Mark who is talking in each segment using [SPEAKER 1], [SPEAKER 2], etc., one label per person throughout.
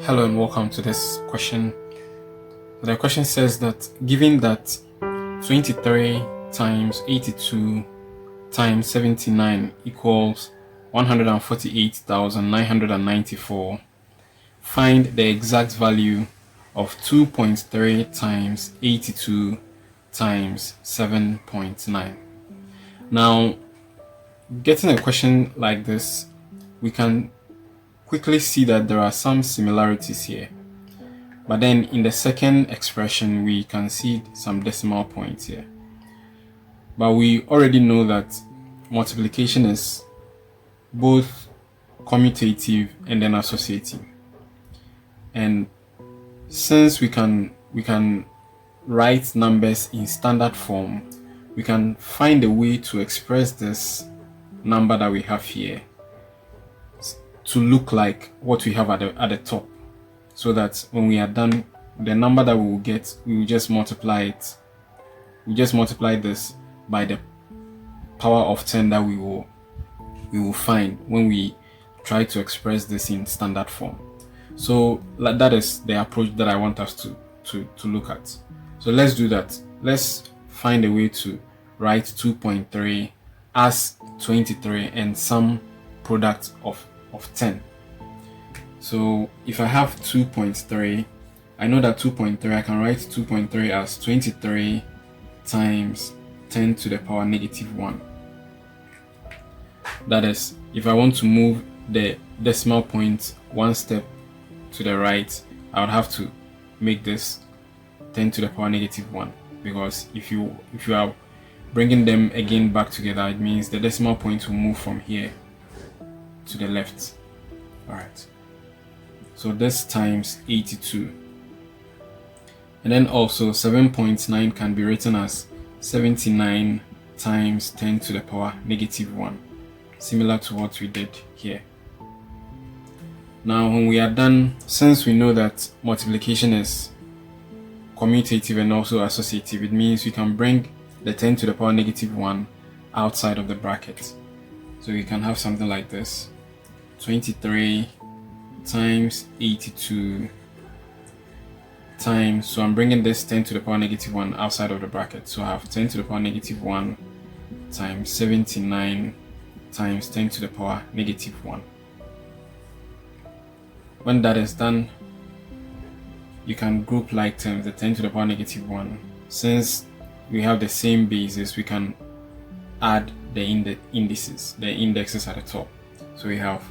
[SPEAKER 1] Hello and welcome to this question. The question says that given that 23 times 82 times 79 equals 148,994, find the exact value of 2.3 times 82 times 7.9. Now, getting a question like this, we can quickly see that there are some similarities here. But then in the second expression, we can see some decimal points here. But we already know that multiplication is both commutative and then associative. And since we can write numbers in standard form, we can find a way to express this number that we have here to look like what we have at the top, so that when we are done, the number that we will get, we will just multiply it. We just multiply this by the power of 10 that we will find when we try to express this in standard form. So that is the approach that I want us to look at. So let's do that. Let's find a way to write 2.3 as 23 and some product of 10. So if I have 2.3, I know that 2.3, I can write 2.3 as 23 times 10 to the power negative 1. That is, if I want to move the decimal point one step to the right, I would have to make this 10 to the power negative 1, because if you are bringing them again back together, it means the decimal point will move from here to the left. All right, so this times 82, and then also 7.9 can be written as 79 times 10 to the power negative 1, similar to what we did here. Now when we are done, since we know that multiplication is commutative and also associative, it means we can bring the 10 to the power negative 1 outside of the bracket. So we can have something like this: 23 times 82 times, so I'm bringing this 10 to the power negative 1 outside of the bracket. So I have 10 to the power negative 1 times 79 times 10 to the power negative 1. When that is done, you can group like terms, the 10 to the power negative 1. Since we have the same basis, we can add the indexes at the top. So we have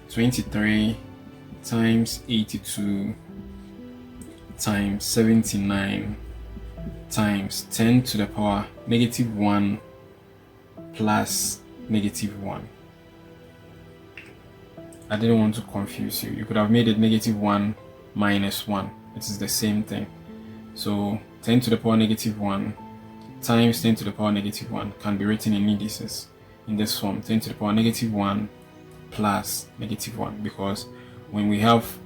[SPEAKER 1] 23 times 82 times 79 times 10 to the power negative 1 plus negative 1. I didn't want to confuse you. You could have made it negative 1 minus 1. It is the same thing. So 10 to the power negative 1 times 10 to the power negative 1 can be written in indices in this form: 10 to the power negative 1 plus negative 1, because when we have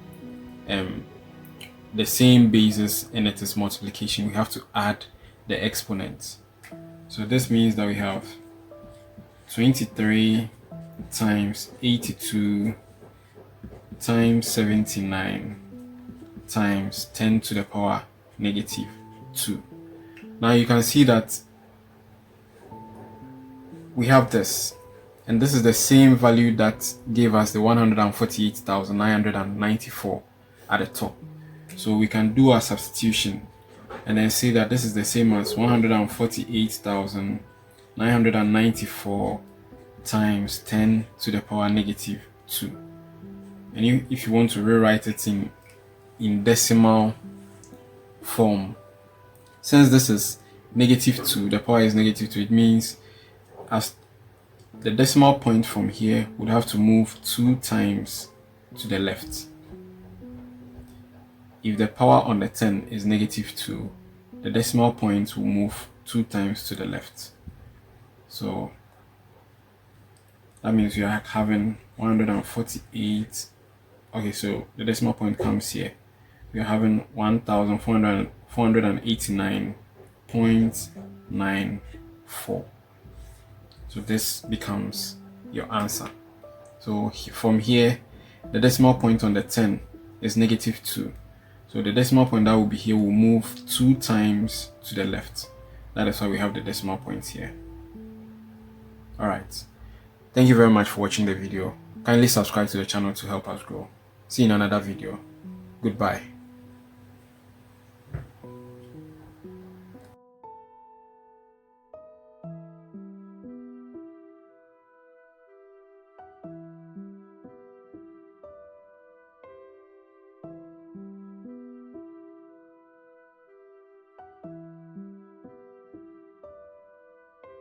[SPEAKER 1] the same basis and it is multiplication, we have to add the exponents. So this means that we have 23 times 82 times 79 times 10 to the power negative 2. Now you can see that we have this, and this is the same value that gave us the 148,994 at the top. So we can do our substitution and then say that this is the same as 148,994 times 10 to the power negative 2. And if you want to rewrite it in decimal form, since this is negative 2, the power is negative 2, it means as the decimal point from here would have to move 2 times to the left. If the power on the 10 is negative 2, the decimal point will move 2 times to the left. So that means we are having 148. Okay, so the decimal point comes here. We are having 1,489.94. So this becomes your answer. So from here, the decimal point on the 10 is negative 2. So the decimal point that will be here will move 2 times to the left. That is why we have the decimal points here. Alright. Thank you very much for watching the video. Kindly subscribe to the channel to help us grow. See you in another video. Goodbye.